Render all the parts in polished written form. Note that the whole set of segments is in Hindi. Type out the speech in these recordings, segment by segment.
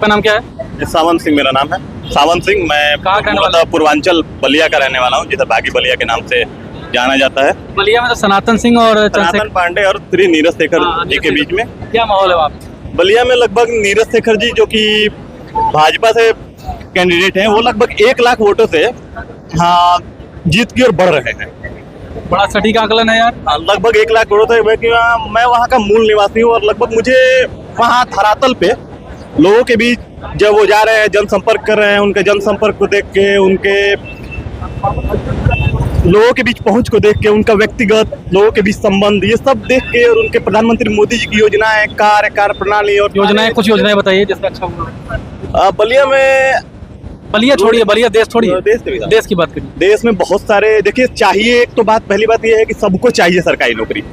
आपका नाम क्या है? सावंत सिंह मेरा नाम है। सावंत सिंह, मैं कहाँ का रहने वाला? पूर्वांचल बलिया का रहने वाला हूँ, जिसे बागी बलिया के नाम से जाना जाता है। बलिया में तो सनातन सिंह और सनातन चंद्रशेखर पांडे और श्री नीरज शेखर हाँ, जी के बीच में क्या माहौल है वहाँ पे? बलिया में लगभग नीरज शेखर जी, जो कि भाजपा से कैंडिडेट हैं, वो लगभग 1 लाख वोटों से हाँ जीत की ओर बढ़ रहे हैं। बड़ा सटीक आकलन है यार। लगभग 1 लाख वोटों से। मैं वहाँ का मूल निवासी हूँ और लगभग मुझे वहाँ धरातल पे लोगों के बीच जब वो जा रहे हैं, जनसंपर्क कर रहे हैं, उनके जनसंपर्क को देख के, उनके लोगों के बीच पहुंच को देख के, उनका व्यक्तिगत लोगों के बीच संबंध, ये सब देख के, और उनके प्रधानमंत्री मोदी जी की योजनाएं, कार्य प्रणाली और योजनाएं, कुछ योजनाएं बताइए जिसमें अच्छा हुआ। बलिया में, बलिया छोड़िए, बलिया देश छोड़िए, देश की बात करिए। देश में बहुत सारे, देखिए चाहिए, एक तो बात, पहली बात ये है कि सबको चाहिए सरकारी नौकरी,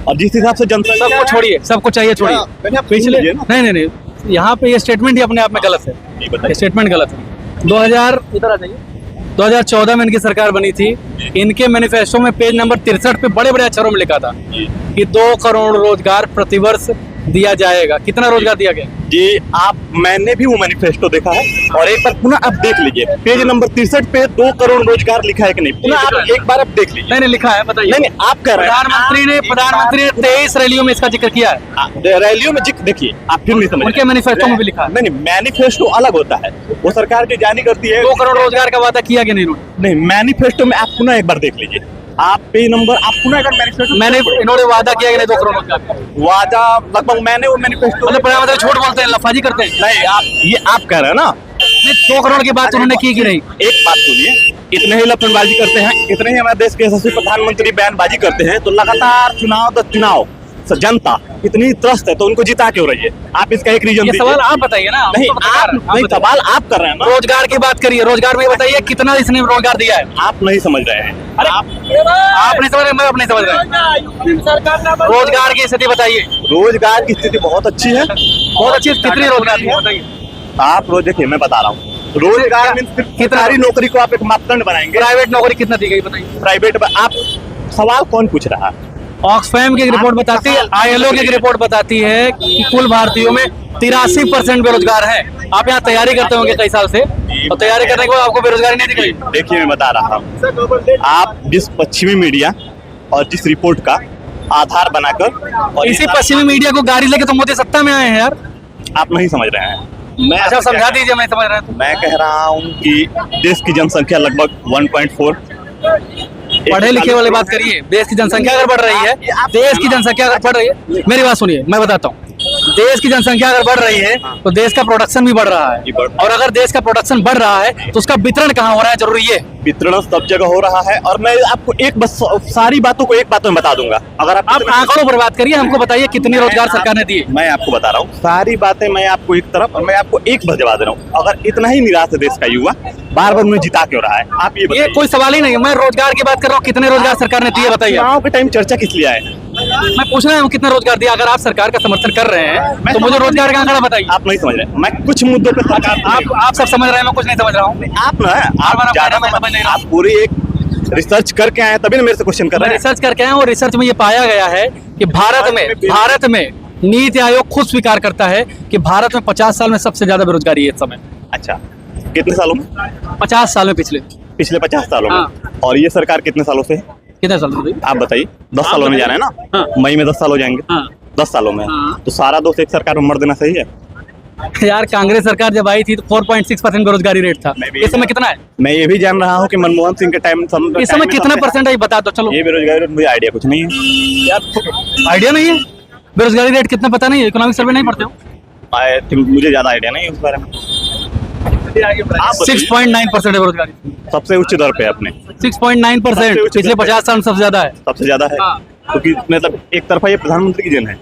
और जिस हिसाब से जनसंख्या, सबको छोड़िए, सबको चाहिए छोड़िए। पिछले नहीं, यहाँ पे ये स्टेटमेंट ही अपने आप में गलत है। ये स्टेटमेंट गलत है। 2014 में इनकी सरकार बनी थी। इनके मैनिफेस्टो में पेज नंबर 63 पे बड़े बड़े अक्षरों में लिखा था कि 2 करोड़ रोजगार प्रतिवर्ष दिया जाएगा। कितना रोजगार दिया गया जी? मैंने भी वो मैनिफेस्टो देखा है, और एक बार पुनः आप देख लीजिए, पेज नंबर 63 पे 2 करोड़ रोजगार लिखा है कि नहीं, पुनः आप एक बार आप देख लीजिए। नहीं लिखा है, बताइए। नहीं, आप कह रहे हैं प्रधानमंत्री ने 23 रैलियों में इसका जिक्र किया है। रैलियों में जिक्र, देखिए आप फिर नहीं समझ, उनके मैनिफेस्टो में भी लिखा है। नहीं, मैनिफेस्टो अलग होता है, वो सरकार की जानी करती है। 2 करोड़ रोजगार का वादा किया कि नहीं? नहीं, मैनिफेस्टो में आप पुनः एक बार देख लीजिए, आप पेज नंबर, आप पुनः एक बार मैनिफेस्टो, मैंने इन्होंने वादा किया कि नहीं 2 करोड़ रोजगार का वादा, लगभग मैंने वो मैनिफेस्टो, मतलब प्रधानमंत्री झूठ बोलते हैं, लफाजी करते हैं। नहीं, आप कह रहे हैं ना 2 करोड़ की बात उन्होंने की कि नहीं? एक बात सुनिए, इतने ही लफड़बाजी करते हैं, इतने ही हमारे देश के यशस्वी प्रधानमंत्री बयानबाजी करते हैं, तो लगातार चुनाव जनता इतनी त्रस्त है, तो उनको जिता क्यों रही है? आप इसका एक रीजन दीजिए। सवाल आप बताइए ना। नहीं, सवाल आप कर रहे हैं ना। रोजगार की बात करिए, रोजगार में बताइए कितना इसने रोजगार दिया है। आप नहीं समझ रहे हैं। आप नहीं समझ रहे, मैं नहीं समझ रहा। रोजगार की स्थिति बताइए। रोजगार की स्थिति बहुत अच्छी है, बहुत अच्छी। कितनी रोजगार है बताइए आप? देखिए, मैं बता रहा हूँ, रोजगार में सरकारी नौकरी को आप एक मापदंड बनाएंगे। प्राइवेट नौकरी कितना दी गई बताइए? प्राइवेट, आप सवाल कौन पूछ रहा है? ऑक्सफैम की रिपोर्ट बताती है, ILO की रिपोर्ट बताती है कि कुल भारतीयों में 83% बेरोजगार है। आप यहाँ तैयारी करते होंगे कई साल से, और तैयारी करने के बाद आपको बेरोजगारी नहीं दिख रही। देखिए, मैं बता रहा हूँ, आप जिस पश्चिमी मीडिया और जिस रिपोर्ट का आधार बनाकर, और इसी पश्चिमी मीडिया को गाड़ी लेके तो मोदी सत्ता में आए हैं यार। आप नहीं समझ रहे हैं। मैं अच्छा, समझा दीजिए। मैं समझ रहा हूँ। मैं कह रहा हूँ कि देश की जनसंख्या लगभग 1.4। पढ़े लिखे वाली बात करिए। देश की जनसंख्या अगर बढ़ रही है, देश की जनसंख्या अगर बढ़ रही है, मेरी बात सुनिए, मैं बताता हूँ। देश की जनसंख्या अगर बढ़ रही है तो देश का प्रोडक्शन भी बढ़ रहा है, और अगर देश का प्रोडक्शन बढ़ रहा है तो उसका वितरण कहाँ हो रहा है, जरूरी है। वितरण सब जगह हो रहा है, और मैं आपको एक बस सारी बातों को एक बात में बता दूंगा। अगर आप आंकड़ों पर बात करिए, हमको बताइए कितनी रोजगार सरकार ने दिए। मैं आपको बता रहा हूँ सारी बातें, मैं आपको एक तरफ, और मैं आपको एक बस जवाब दे रहा हूँ। अगर इतना ही निराश है देश का युवा, बार बार उन्हें जिता क्यों रहा है? आप ये कोई सवाल ही नहीं है। मैं रोजगार की बात कर रहा हूँ, कितने रोजगार सरकार ने दिए बताइए। चुनाव के टाइम चर्चा किस लिए आए हैं? मैं पूछ रहा हूँ कितना रोजगार दिया। अगर आप सरकार का समर्थन कर रहे हैं तो मुझे रोजगार का आंकड़ा बताइए। आप नहीं समझ रहे, मैं कुछ मुद्दों पे आप सब समझ रहे हैं, मैं कुछ नहीं समझ रहा हूँ। आप पूरी एक रिसर्च करके आए, तभी ना मेरे से क्वेश्चन कर रहे हैं। रिसर्च करके आए, और रिसर्च में ये पाया गया है कि भारत में नीति आयोग खुद स्वीकार करता है कि भारत में 50 साल में सबसे ज्यादा बेरोजगारी है इस समय। अच्छा, कितने सालों में? 50 साल में, पिछले 50 सालों में। और ये सरकार कितने सालों से? कितने साल में आप बताइए? 10 सालों में जा रहे हैं ना? मई में 10 साल हो जाएंगे। 10 सालों में, तो सारा दोष एक सरकार में मर देना सही है? यार, कांग्रेस सरकार जब आई थी तो 4.6% बेरोजगारी रेट था। इस समय कितना है? मैं ये भी जान रहा हूँ कि मनमोहन सिंह के टाइम इस समय कितना परसेंट है, बता दो। चलो, ये बेरोजगारी रेट मुझे आइडिया कुछ नहीं है यार। आइडिया नहीं है बेरोजगारी रेट कितना, पता नहीं है? इकोनॉमिक सर्वे नहीं पढ़ते हो? मुझे ज्यादा आइडिया नहीं है उस बारे में। 6.9% है बेरोजगारी, सबसे उच्च दर पे अपने 6.9%। पिछले 50 साल में सबसे ज्यादा है। सबसे ज्यादा है, क्योंकि मतलब एक तरफा ये प्रधानमंत्री की देन है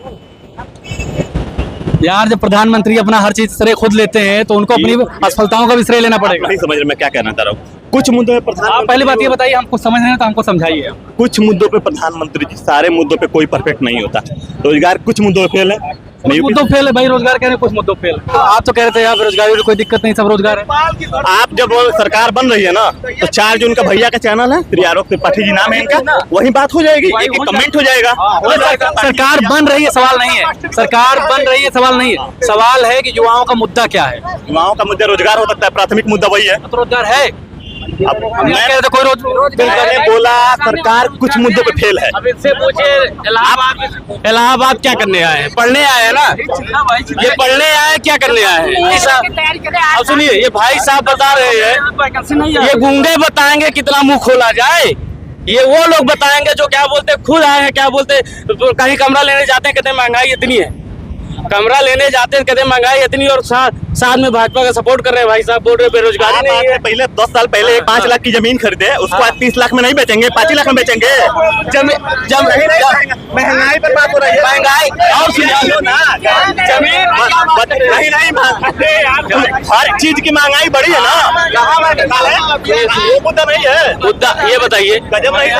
यार। जब प्रधानमंत्री अपना हर चीज श्रेय खुद लेते हैं तो उनको अपनी असफलताओं का भी श्रेय लेना पड़ेगा। नहीं समझ रहे मैं क्या कहना चाह रहा हूँ? कुछ मुद्दों पे आप पहले बात ये बताइए, हमको समझ रहे हैं तो हमको समझाइए। कुछ मुद्दों पे प्रधानमंत्री जी, सारे मुद्दों पे कोई परफेक्ट नहीं होता। रोजगार कुछ मुद्दों पे फेल है, नहीं मुद्दों फेल है भाई, रोजगार कह रहे हैं कुछ मुद्दों फेल। आप तो कह रहे थे यार बेरोजगारी में कोई दिक्कत नहीं, सब रोजगार है। आप जब सरकार बन रही है ना, तो 4 जून का भैया का चैनल है, श्री आलोक त्रिपाठी जी नाम है इनका, वही बात हो जाएगी, एक कमेंट हो जाएगा। सरकार बन रही है सवाल नहीं है, सरकार बन रही है सवाल नहीं है, सवाल है कि युवाओं का मुद्दा क्या है। युवाओं का मुद्दा रोजगार हो सकता है, प्राथमिक मुद्दा वही है। तो रोजगार है, अब हम कह रहे थे कोई मैंने बोला सरकार कुछ मुद्दों पे फेल है। अब इससे पूछे इलाहाबाद क्या करने आए हैं? पढ़ने आए हैं ना, ये पढ़ने आए हैं, क्या करने आए हैं? अब सुनिए, ये भाई साहब बता रहे हैं, ये गूंगे बताएंगे कितना मुंह खोला जाए, ये वो लोग बताएंगे जो क्या बोलते खुद आए हैं, क्या बोलते तो कहीं कमरा लेने जाते हैं कहते हैं महंगाई इतनी है, कमरा लेने जाते हैं कहते हैं महंगाई इतनी, और साथ में भाजपा का सपोर्ट कर रहे हैं। भाई साहब बोल रहे बेरोजगारी नहीं है। पहले 10 साल पहले 5 लाख की जमीन खरीदे, उसको आज 30 लाख में नहीं बेचेंगे, 5 लाख में बेचेंगे। महंगाई पर बात हो रही है, महंगाई और जमीन नहीं, हर चीज की महंगाई बढ़ी है ना, वो मुद्दा नहीं है। मुद्दा ये बताइए, गजब नहीं है।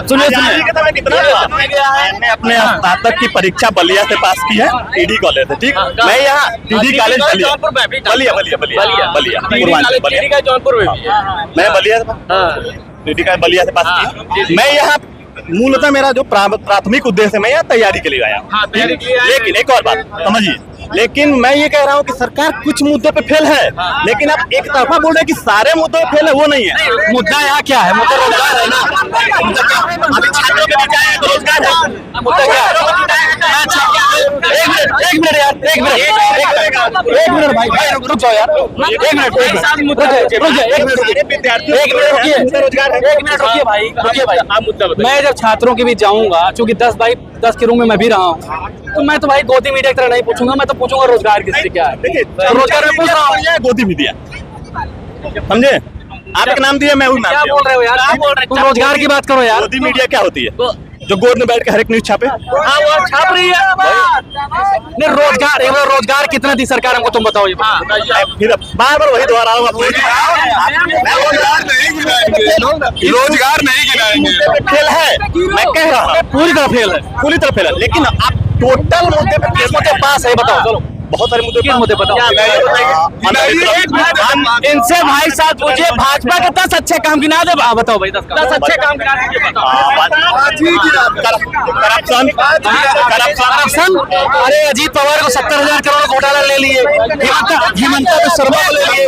सुनिए कितना मैंने अपने स्नातक की परीक्षा बलिया से पास की है, टीडी कॉलेज से, ठीक। मैं यहाँ टीडी कॉलेज बलिया जौनपुर में भी है। मैं बलिया टीडी का बलिया से पास की। मैं यहाँ मूलतः मेरा जो प्राथमिक उद्देश्य है, मैं यहाँ तैयारी के लिए आया हूँ। लेकिन एक और बात समझिए, लेकिन मैं ये कह रहा हूँ कि सरकार कुछ मुद्दों पे फेल है, लेकिन आप एक तरफा बोल रहे हैं कि सारे मुद्दों पे फेल है, वो नहीं है। मुद्दा यहाँ क्या है? मुद्दा रोजगार है ना, अभी छात्रों के बीच आए हैं तो रोजगार है, मुद्दा क्या है? एक मिनट यार, एक मिनट भाई, रुक जाओ यार, एक मिनट रुकिए भाई, मैं जब छात्रों के बीच जाऊंगा, चूंकि 10 के रूम में मैं भी रहा हूँ, तो मैं तो भाई गोदी मीडिया की तरह नहीं पूछूंगा, मैं तो पूछूंगा रोजगार किससे क्या है। रोजगार में पूछ रहा हूँ, गोदी मीडिया समझे, आपका नाम दिया, मैं क्या बोल रहे हो यार, तुम रोजगार की बात करो यार। गोदी मीडिया क्या होती है? जो गोद में बैठ के हर एक न्यूज छापे। हाँ वो छाप रही है। नहीं रोजगार, रोजगार कितना दी सरकार हमको, तुम बताओ ये। फिर बार बार वही दोहरा रहा हूँ, रोजगार नहीं गिनाएंगे। फेल है, मैं कह रहा हूँ पूरी तरह फेल है, पूरी तरह फेल है। लेकिन आप टोटल मुद्दे पे किस मुद्दे पास है बताओ, चलो बहुत सारे मुद्दे, किस मुद्दे बताओ। इनसे भाई साहब पूछिए, भाजपा के 10 अच्छे काम गिना दे, बताओ भाई 10 अच्छे काम गिना दीजिए, करप्शन। अरे अजीत पवार को 70,000 करोड़ घोटाला ले लिए, हिमंता तो शर्मा को ले लिए।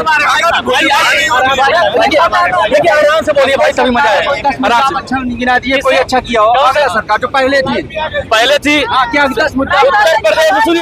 देखिए आराम से बोलिए भाई, सभी मजा है, आराम से। अच्छा गिना दिए, कोई अच्छा किया हो सरकार जो पहले थी क्या 10 मुद्दा। उत्तर प्रदेश, सुनिए